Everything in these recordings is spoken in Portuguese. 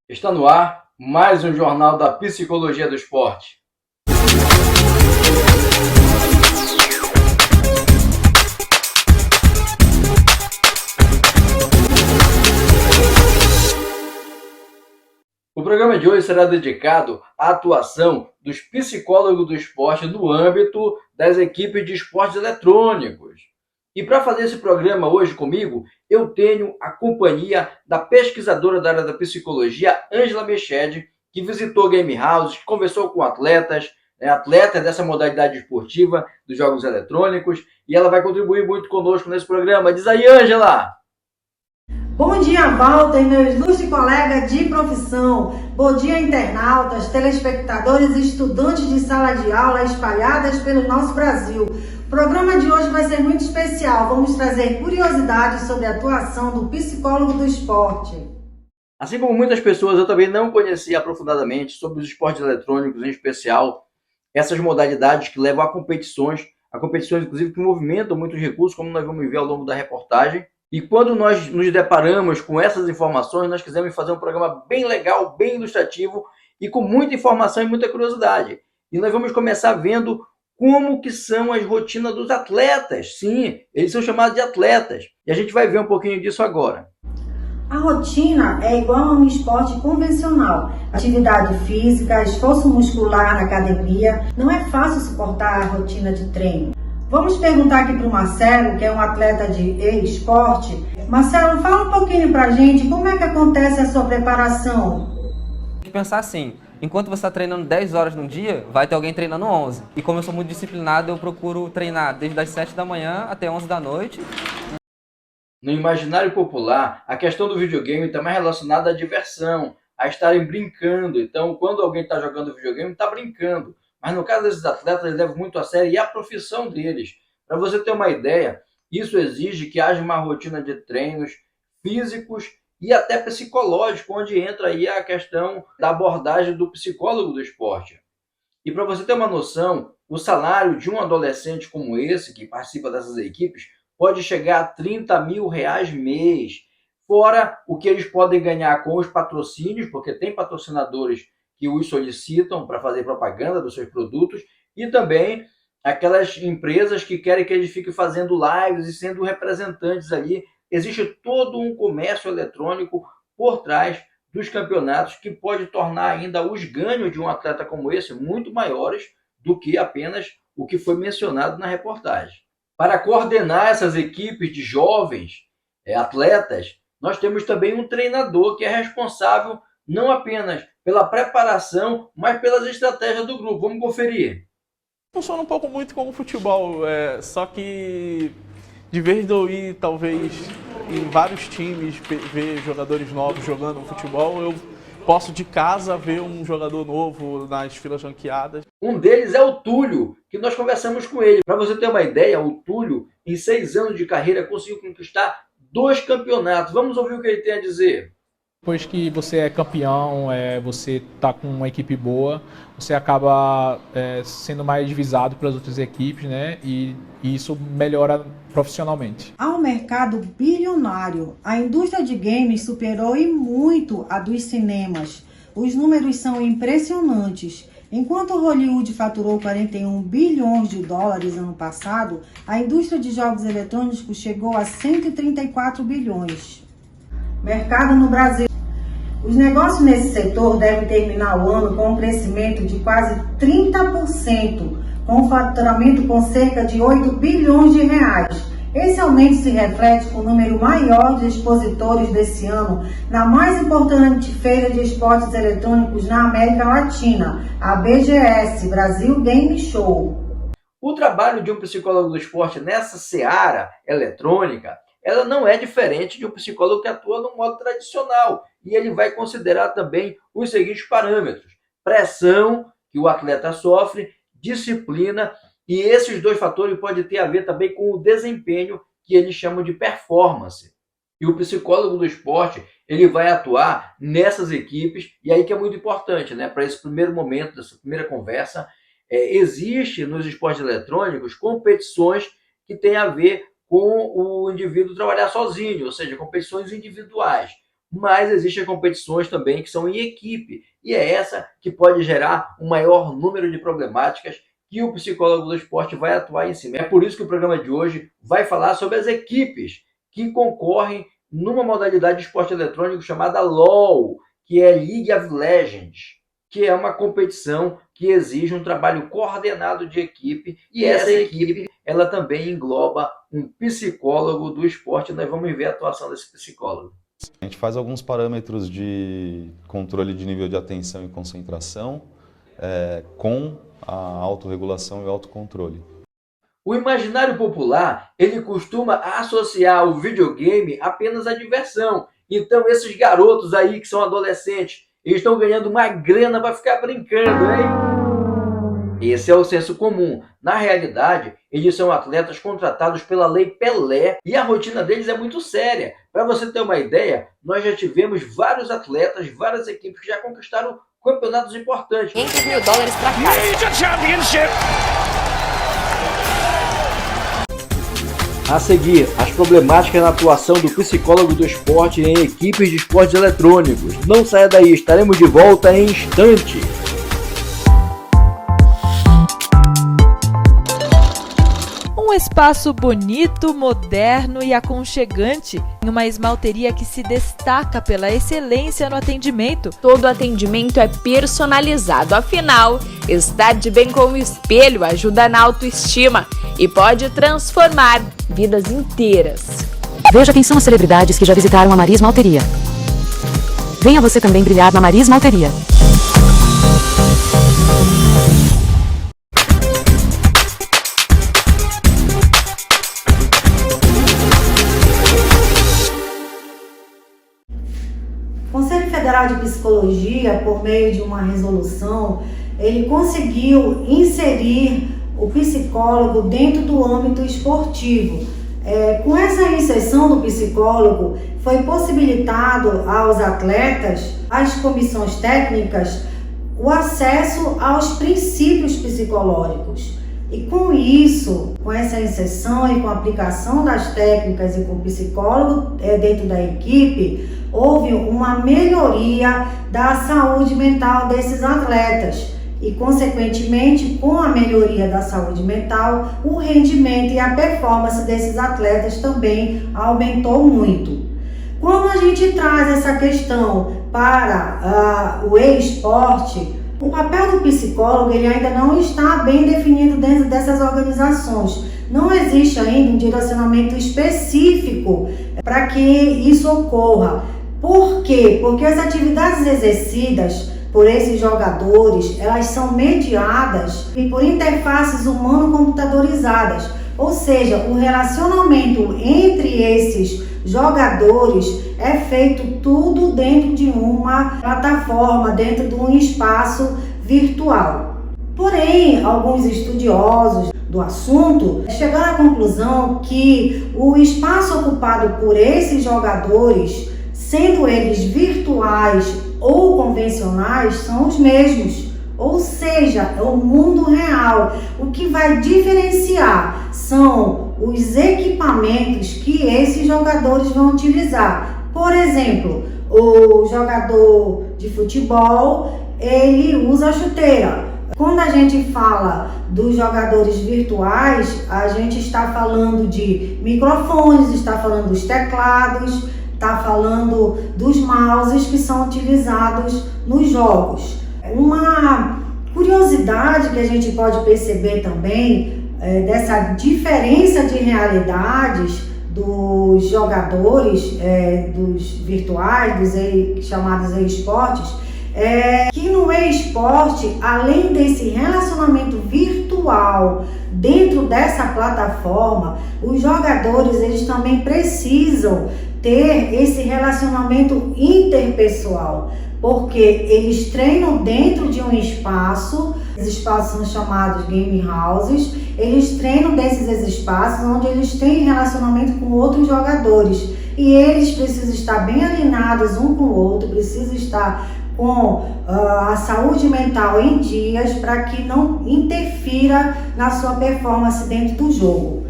Está no ar mais um Jornal da Psicologia do Esporte. O programa de hoje será dedicado à atuação dos psicólogos do esporte no âmbito das equipes de esportes eletrônicos. E para fazer esse programa hoje comigo, eu tenho a companhia da pesquisadora da área da psicologia, Ângela Mechede, que visitou game houses, conversou com atletas dessa modalidade esportiva dos jogos eletrônicos, e ela vai contribuir muito conosco nesse programa. Diz aí, Ângela! Bom dia, Walter, meu ilustre colega de profissão. Bom dia, internautas, telespectadores e estudantes de sala de aula espalhadas pelo nosso Brasil. O programa de hoje vai ser muito especial. Vamos trazer curiosidades sobre a atuação do psicólogo do esporte. Assim como muitas pessoas, eu também não conhecia aprofundadamente sobre os esportes eletrônicos, em especial essas modalidades que levam a competições inclusive que movimentam muitos recursos, como nós vamos ver ao longo da reportagem. E quando nós nos deparamos com essas informações, nós quisemos fazer um programa bem legal, bem ilustrativo e com muita informação e muita curiosidade. E nós vamos começar vendo como que são as rotinas dos atletas. Sim, eles são chamados de atletas. E a gente vai ver um pouquinho disso agora. A rotina é igual a um esporte convencional. Atividade física, esforço muscular na academia. Não é fácil suportar a rotina de treino. Vamos perguntar aqui para o Marcelo, que é um atleta de esporte. Marcelo, fala um pouquinho para a gente como é que acontece a sua preparação. Tem que pensar assim, enquanto você está treinando 10 horas no dia, vai ter alguém treinando 11. E como eu sou muito disciplinado, eu procuro treinar desde as 7 da manhã até 11 da noite. No imaginário popular, a questão do videogame está mais relacionada à diversão, a estarem brincando. Então, quando alguém está jogando videogame, está brincando. Mas no caso desses atletas, eles levam muito a sério e a profissão deles. Para você ter uma ideia, isso exige que haja uma rotina de treinos físicos e até psicológicos, onde entra aí a questão da abordagem do psicólogo do esporte. E para você ter uma noção, o salário de um adolescente como esse, que participa dessas equipes, pode chegar a R$30 mil mês. Fora o que eles podem ganhar com os patrocínios, porque tem patrocinadores que os solicitam para fazer propaganda dos seus produtos, e também aquelas empresas que querem que eles fiquem fazendo lives e sendo representantes ali. Existe todo um comércio eletrônico por trás dos campeonatos que pode tornar ainda os ganhos de um atleta como esse muito maiores do que apenas o que foi mencionado na reportagem. Para coordenar essas equipes de jovens atletas, nós temos também um treinador que é responsável não apenas pela preparação, mas pelas estratégias do grupo. Vamos conferir. Funciona um pouco muito como futebol, só que de vez de eu ir, talvez, em vários times, ver jogadores novos jogando futebol, eu posso de casa ver um jogador novo nas filas ranqueadas. Um deles é o Túlio, que nós conversamos com ele. Para você ter uma ideia, o Túlio, em 6 anos de carreira, conseguiu conquistar 2 campeonatos. Vamos ouvir o que ele tem a dizer. Depois que você é campeão, você está com uma equipe boa, você acaba sendo mais visado pelas outras equipes, né? E isso melhora profissionalmente. Há um mercado bilionário. A indústria de games superou e muito a dos cinemas. Os números são impressionantes. Enquanto Hollywood faturou 41 bilhões de dólares ano passado, a indústria de jogos eletrônicos chegou a 134 bilhões. Mercado no Brasil. Os negócios nesse setor devem terminar o ano com um crescimento de quase 30%, com um faturamento com cerca de 8 bilhões de reais. Esse aumento se reflete com o número maior de expositores desse ano na mais importante feira de esportes eletrônicos na América Latina, a BGS, Brasil Game Show. O trabalho de um psicólogo do esporte nessa seara eletrônica, ela não é diferente de um psicólogo que atua no modo tradicional. E ele vai considerar também os seguintes parâmetros: pressão que o atleta sofre, disciplina, e esses 2 fatores podem ter a ver também com o desempenho, que eles chamam de performance. E o psicólogo do esporte, ele vai atuar nessas equipes, e aí que é muito importante, né? Para esse primeiro momento, dessa primeira conversa, existe nos esportes eletrônicos competições que têm a ver com o indivíduo trabalhar sozinho, ou seja, competições individuais. mas existem competições também que são em equipe, e é essa que pode gerar um maior número de problemáticas que o psicólogo do esporte vai atuar em cima. É por isso que o programa de hoje vai falar sobre as equipes que concorrem numa modalidade de esporte eletrônico chamada LoL, que é League of Legends, que é uma competição que exige um trabalho coordenado de equipe, e essa equipe ela também engloba um psicólogo do esporte. Nós vamos ver a atuação desse psicólogo. A gente faz alguns parâmetros de controle de nível de atenção e concentração com a autorregulação e o autocontrole. O imaginário popular, ele costuma associar o videogame apenas à diversão. Então esses garotos aí que são adolescentes, eles estão ganhando uma grana para ficar brincando, hein? Esse é o senso comum. Na realidade, eles são atletas contratados pela Lei Pelé e a rotina deles é muito séria. Para você ter uma ideia, nós já tivemos vários atletas, várias equipes que já conquistaram campeonatos importantes. $500 mil para casa. A seguir, as problemáticas na atuação do psicólogo do esporte em equipes de esportes eletrônicos. Não saia daí, estaremos de volta em instante. Um espaço bonito, moderno e aconchegante, em uma esmalteria que se destaca pela excelência no atendimento. Todo atendimento é personalizado, afinal, estar de bem com o espelho ajuda na autoestima e pode transformar vidas inteiras. Veja quem são as celebridades que já visitaram a Maria Esmalteria. Venha você também brilhar na Maria Esmalteria. O Conselho Federal de Psicologia, por meio de uma resolução, ele conseguiu inserir o psicólogo dentro do âmbito esportivo. Com essa inserção do psicólogo, foi possibilitado aos atletas, às comissões técnicas, o acesso aos princípios psicológicos. E com isso, com essa inserção e com a aplicação das técnicas e com o psicólogo dentro da equipe, houve uma melhoria da saúde mental desses atletas. E, consequentemente, com a melhoria da saúde mental, o rendimento e a performance desses atletas também aumentou muito. Quando a gente traz essa questão para o e-esporte, o papel do psicólogo ele ainda não está bem definido dentro dessas organizações. Não existe ainda um direcionamento específico para que isso ocorra. Por quê? Porque as atividades exercidas por esses jogadores, elas são mediadas por interfaces humano-computadorizadas. Ou seja, o relacionamento entre esses jogadores é feito tudo dentro de uma plataforma, dentro de um espaço virtual. Porém, alguns estudiosos do assunto chegaram à conclusão que o espaço ocupado por esses jogadores, sendo eles virtuais ou convencionais, são os mesmos. Ou seja, é o mundo real. O que vai diferenciar são os equipamentos que esses jogadores vão utilizar. Por exemplo, o jogador de futebol, ele usa a chuteira. Quando a gente fala dos jogadores virtuais, a gente está falando de microfones, está falando dos teclados, está falando dos mouses que são utilizados nos jogos. Uma curiosidade que a gente pode perceber também dessa diferença de realidades dos jogadores, dos virtuais, dos chamados e-esportes, que no e-esporte, além desse relacionamento virtual dentro dessa plataforma, os jogadores eles também precisam ter esse relacionamento interpessoal, porque eles treinam dentro de um espaço, os espaços são chamados game houses, eles treinam desses espaços onde eles têm relacionamento com outros jogadores e eles precisam estar bem alinhados um com o outro, precisam estar com a saúde mental em dias para que não interfira na sua performance dentro do jogo.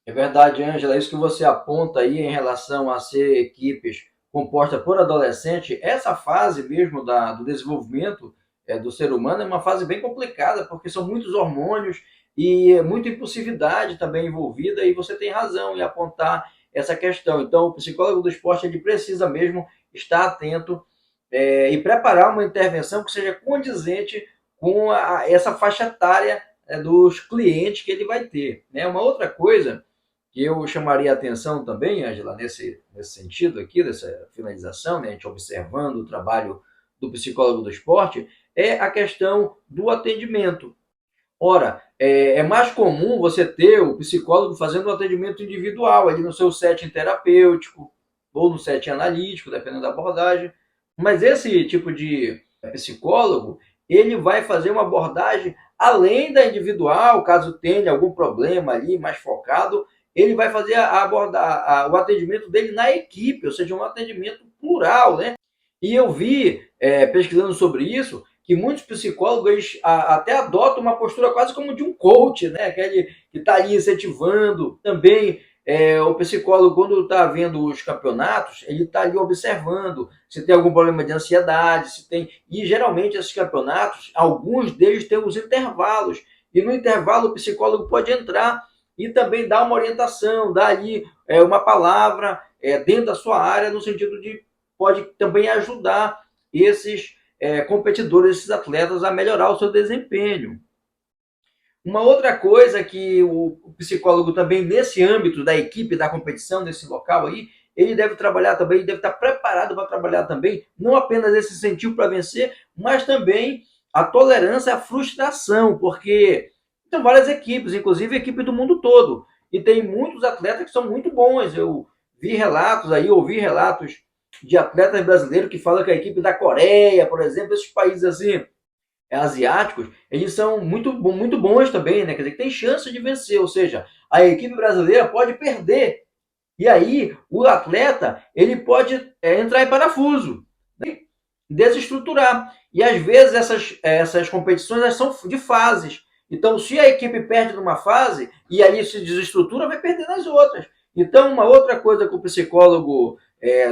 É verdade, Ângela, isso que você aponta aí em relação a ser equipes composta por adolescente, essa fase mesmo do desenvolvimento do ser humano é uma fase bem complicada, porque são muitos hormônios e muita impulsividade também envolvida, e você tem razão em apontar essa questão. Então, o psicólogo do esporte ele precisa mesmo estar atento e preparar uma intervenção que seja condizente com essa faixa etária dos clientes que ele vai ter, né? Uma outra coisa que eu chamaria a atenção também, Ângela, nesse sentido aqui, dessa finalização, né, a gente observando o trabalho do psicólogo do esporte, é a questão do atendimento. Ora, é mais comum você ter o psicólogo fazendo um atendimento individual, ali no seu setting terapêutico, ou no setting analítico, dependendo da abordagem, mas esse tipo de psicólogo, ele vai fazer uma abordagem além da individual, caso tenha algum problema ali mais focado, ele vai fazer o atendimento dele na equipe, ou seja, um atendimento plural, né? E eu vi, pesquisando sobre isso, que muitos psicólogos até adotam uma postura quase como de um coach, né? Aquele que está ali incentivando. Também o psicólogo, quando está vendo os campeonatos, ele está ali observando se tem algum problema de ansiedade, se tem. E geralmente esses campeonatos, alguns deles têm os intervalos. E no intervalo o psicólogo pode entrar e também dar uma orientação, dar ali uma palavra dentro da sua área, no sentido de pode também ajudar esses competidores, esses atletas a melhorar o seu desempenho. Uma outra coisa que o psicólogo também, nesse âmbito da equipe, da competição, nesse local aí, ele deve trabalhar também, deve estar preparado para trabalhar também, não apenas esse incentivo para vencer, mas também a tolerância à frustração, porque tem várias equipes, inclusive a equipe do mundo todo, e tem muitos atletas que são muito bons. Eu vi relatos aí, ouvi relatos de atletas brasileiros que falam que a equipe da Coreia, por exemplo, esses países assim, asiáticos, eles são muito bons também, né? Quer dizer, que tem chance de vencer, ou seja, a equipe brasileira pode perder. E aí, o atleta, ele pode entrar em parafuso, né? Desestruturar. E às vezes essas competições elas são de fases. Então, se a equipe perde numa fase e ali se desestrutura, vai perder nas outras. Então, uma outra coisa que o psicólogo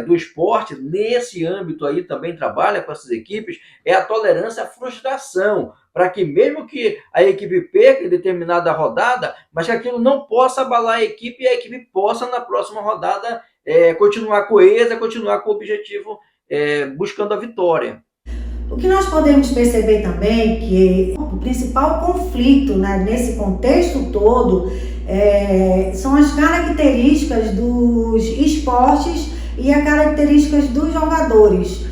do esporte, nesse âmbito aí também trabalha com essas equipes, é a tolerância à frustração, para que mesmo que a equipe perca em determinada rodada, mas que aquilo não possa abalar a equipe e a equipe possa, na próxima rodada, continuar coesa, continuar com o objetivo, buscando a vitória. O que nós podemos perceber também que o principal conflito, né, nesse contexto todo são as características dos esportes e as características dos jogadores.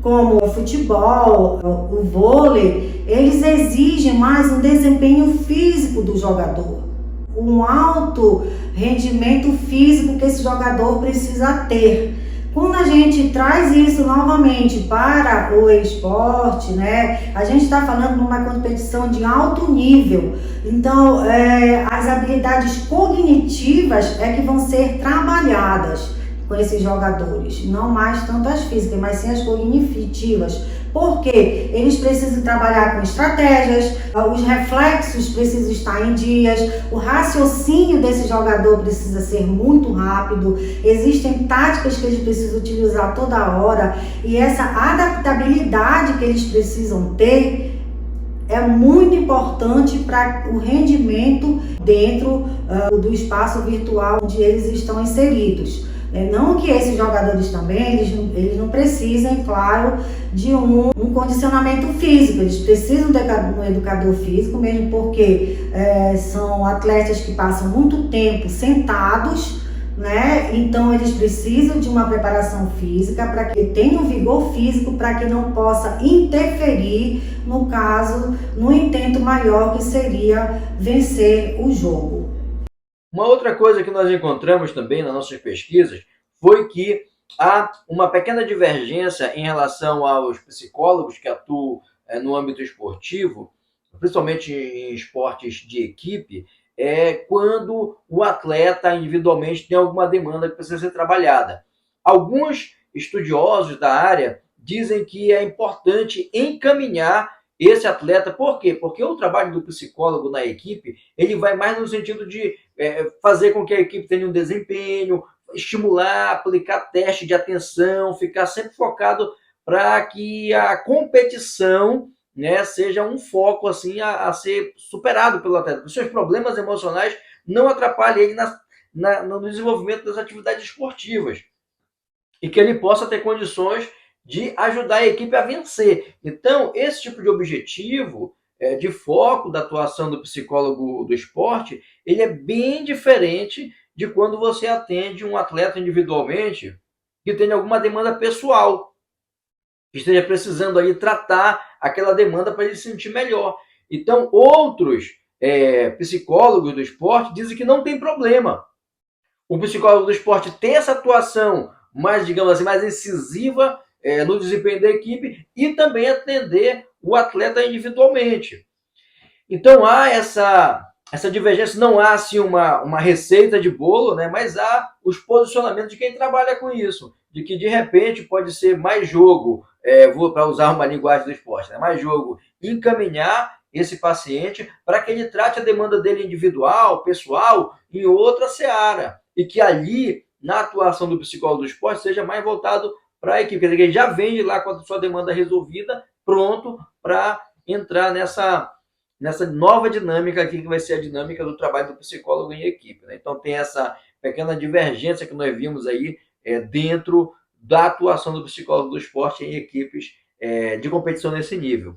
Como o futebol, o vôlei, eles exigem mais um desempenho físico do jogador, um alto rendimento físico que esse jogador precisa ter. Quando a gente traz isso novamente para o esporte, né, a gente está falando de uma competição de alto nível. Então, as habilidades cognitivas que vão ser trabalhadas com esses jogadores. Não mais tanto as físicas, mas sim as cognitivas. Porque eles precisam trabalhar com estratégias, os reflexos precisam estar em dias, o raciocínio desse jogador precisa ser muito rápido, existem táticas que eles precisam utilizar toda hora, e essa adaptabilidade que eles precisam ter é muito importante para o rendimento dentro do espaço virtual onde eles estão inseridos. Não que esses jogadores também, eles não precisem, claro, de um condicionamento físico, eles precisam de um educador físico, mesmo porque são atletas que passam muito tempo sentados, né? Então eles precisam de uma preparação física para que tenham um vigor físico, para que não possa interferir, no caso, no intento maior que seria vencer o jogo. Uma outra coisa que nós encontramos também nas nossas pesquisas foi que há uma pequena divergência em relação aos psicólogos que atuam no âmbito esportivo, principalmente em esportes de equipe, quando o atleta individualmente tem alguma demanda que precisa ser trabalhada. Alguns estudiosos da área dizem que é importante encaminhar esse atleta. Por quê? Porque o trabalho do psicólogo na equipe, ele vai mais no sentido de fazer com que a equipe tenha um desempenho, estimular, aplicar teste de atenção, ficar sempre focado para que a competição, né, seja um foco assim a ser superado pelo atleta. Os seus problemas emocionais não atrapalhem ele no desenvolvimento das atividades esportivas e que ele possa ter condições de ajudar a equipe a vencer. Então, esse tipo de objetivo de foco da atuação do psicólogo do esporte, ele é bem diferente de quando você atende um atleta individualmente que tenha alguma demanda pessoal, que esteja precisando aí tratar aquela demanda para ele se sentir melhor. Então, outros psicólogos do esporte dizem que não tem problema o psicólogo do esporte ter essa atuação mais, digamos assim, mais incisiva no desempenho da equipe e também atender o atleta individualmente. Então, há essa divergência, não há assim uma receita de bolo, né, mas há os posicionamentos de quem trabalha com isso, de que de repente pode ser mais jogo, para usar uma linguagem do esporte, né, mais jogo, encaminhar esse paciente para que ele trate a demanda dele individual, pessoal, em outra seara, e que ali, na atuação do psicólogo do esporte, seja mais voltado para a equipe, quer dizer, que ele já vem de lá com a sua demanda resolvida, pronto para entrar nessa nova dinâmica aqui, que vai ser a dinâmica do trabalho do psicólogo em equipe, né? Então tem essa pequena divergência que nós vimos aí dentro da atuação do psicólogo do esporte em equipes de competição nesse nível.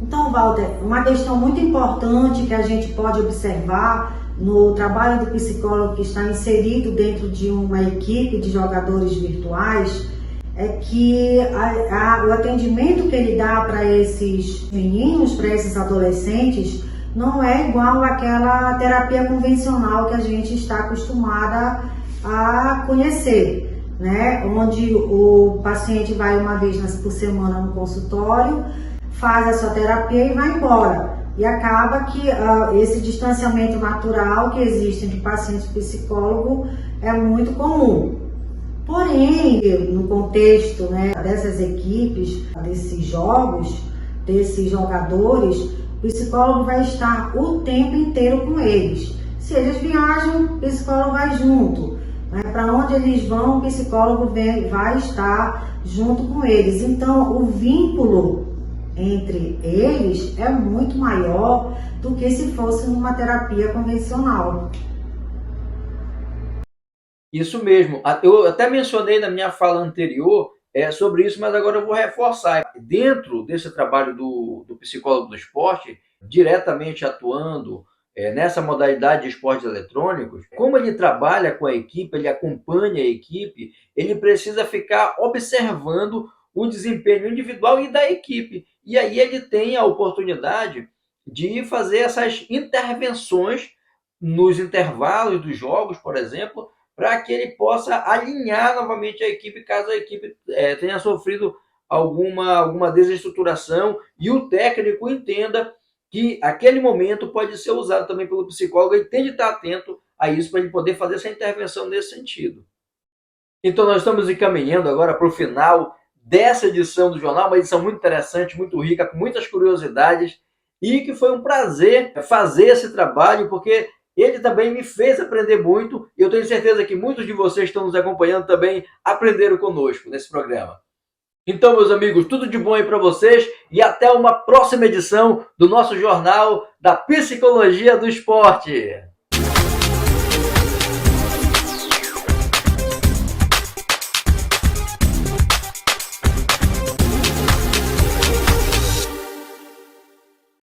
Então, Walter, uma questão muito importante que a gente pode observar no trabalho do psicólogo que está inserido dentro de uma equipe de jogadores virtuais é que o atendimento que ele dá para esses meninos, para esses adolescentes, não é igual àquela terapia convencional que a gente está acostumada a conhecer, né? Onde o paciente vai uma vez por semana no consultório, faz a sua terapia e vai embora. E acaba que esse distanciamento natural que existe entre paciente e psicólogo é muito comum. Porém, no contexto, né, dessas equipes, desses jogos, desses jogadores, o psicólogo vai estar o tempo inteiro com eles. Se eles viajam, o psicólogo vai junto. Né? Para onde eles vão, o psicólogo vai estar junto com eles. Então, o vínculo entre eles é muito maior do que se fosse numa terapia convencional. Isso mesmo. Eu até mencionei na minha fala anterior sobre isso, mas agora eu vou reforçar. Dentro desse trabalho do psicólogo do esporte, diretamente atuando nessa modalidade de esportes eletrônicos, como ele trabalha com a equipe, ele acompanha a equipe, ele precisa ficar observando o desempenho individual e da equipe. E aí ele tem a oportunidade de fazer essas intervenções nos intervalos dos jogos, por exemplo, para que ele possa alinhar novamente a equipe, caso a equipe tenha sofrido alguma desestruturação e o técnico entenda que aquele momento pode ser usado também pelo psicólogo e tem de estar atento a isso para ele poder fazer essa intervenção nesse sentido. Então nós estamos encaminhando agora para o final dessa edição do jornal, uma edição muito interessante, muito rica, com muitas curiosidades e que foi um prazer fazer esse trabalho, porque ele também me fez aprender muito e eu tenho certeza que muitos de vocês que estão nos acompanhando também aprenderam conosco nesse programa. Então, meus amigos, tudo de bom aí para vocês e até uma próxima edição do nosso Jornal da Psicologia do Esporte.